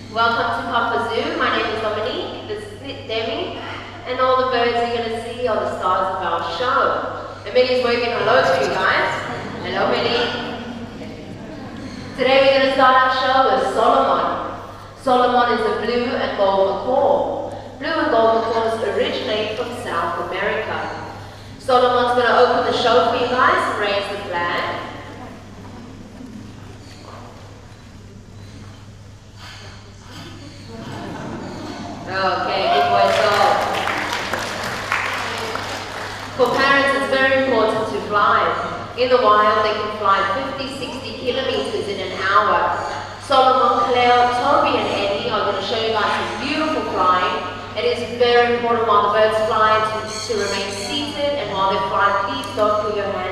Welcome to Pafos Zoo. My name is Dominique, this is Demi, and all the birds you're going to see are the stars of our show. And Millie's waving hello to you guys. Hello, Millie. Today we're going to start our show with Solomon. Solomon is a blue and gold macaw. Blue and gold macaws originate from South America. Solomon's going to open the show for you guys and raise the flag. Okay, good boy, go. For parents, it's very important to fly. In the wild, they can fly 50-60 kilometers in an hour. Solomon, Claire, Toby, and Eddie are going to show you guys some beautiful flying. It is very important while the birds fly to remain seated, and while they fly, please don't put your hands